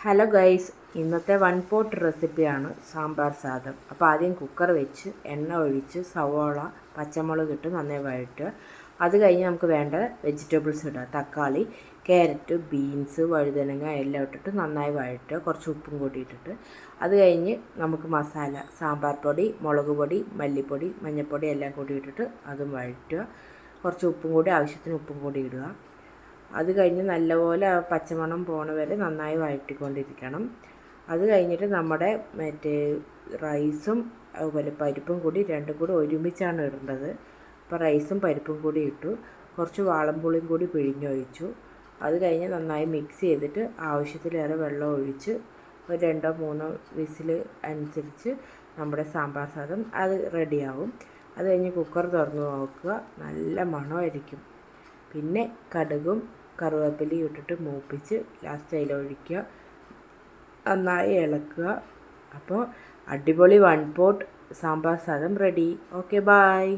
Hello guys, ഇന്നത്തെ one pot റെസിപ്പിയാണ് സാമ്പാർ സാദം. അപ്പോൾ ആദ്യം കുക്കർ വെച്ച് എണ്ണ ഒഴിച്ച് സവോള പച്ചമുളക് ഇട്ട് നന്നായി വഴറ്റുക. അത് കഴിഞ്ഞ് നമുക്ക് വേണ്ട വെജിറ്റബിൾസ് ഇടുക. തക്കാളി, ക്യാരറ്റ്, ബീൻസ്, വഴുതനങ്ങ എല്ലാം ഇട്ടിട്ട് നന്നായി വഴറ്റുക. കുറച്ച് ഉപ്പും കൂടി ഇട്ടിട്ട് അത് കഴിഞ്ഞ് നമുക്ക് മസാല സാമ്പാർ പൊടി, മുളക് പൊടി, മല്ലിപ്പൊടി, മഞ്ഞൾപ്പൊടി എല്ലാം കൂടി ഇട്ടിട്ട് അതും വഴറ്റുക. കുറച്ച് ഉപ്പും കൂടി ആവശ്യത്തിന് ഉപ്പും കൂടി ഇടുക. അത് കഴിഞ്ഞ് നല്ലപോലെ പച്ചമണം പോണ വരെ നന്നായി വഴറ്റിക്കൊണ്ടിരിക്കണം. അത് കഴിഞ്ഞിട്ട് നമ്മുടെ റൈസും അതുപോലെ പരിപ്പും കൂടി രണ്ടും കൂടി ഒരുമിച്ചാണ് ഇടേണ്ടത്. അപ്പോൾ റൈസും പരിപ്പും കൂടി ഇട്ടു. കുറച്ച് വാളംപുളിയും കൂടി പിഴിഞ്ഞൊഴിച്ചു. അത് കഴിഞ്ഞ് നന്നായി മിക്സ് ചെയ്തിട്ട് ആവശ്യത്തിലേറെ വെള്ളം ഒഴിച്ച് ഒരു 2-3 വിസിൽ അനുസരിച്ച് നമ്മുടെ സാമ്പാർ സാദം അത് റെഡിയാവും. അത് കഴിഞ്ഞ് കുക്കർ തുറന്ന് നോക്കുക, നല്ല മണമായിരിക്കും. പിന്നെ കടുകും കറുവേപ്പിലയും ഇട്ടിട്ട് മൂപ്പിച്ച് ലാസ്റ്റ് അതിലൊഴിക്കുക, നന്നായി ഇളക്കുക. അപ്പോൾ അടിപൊളി one pot sambar sadam ready. Okay, bye.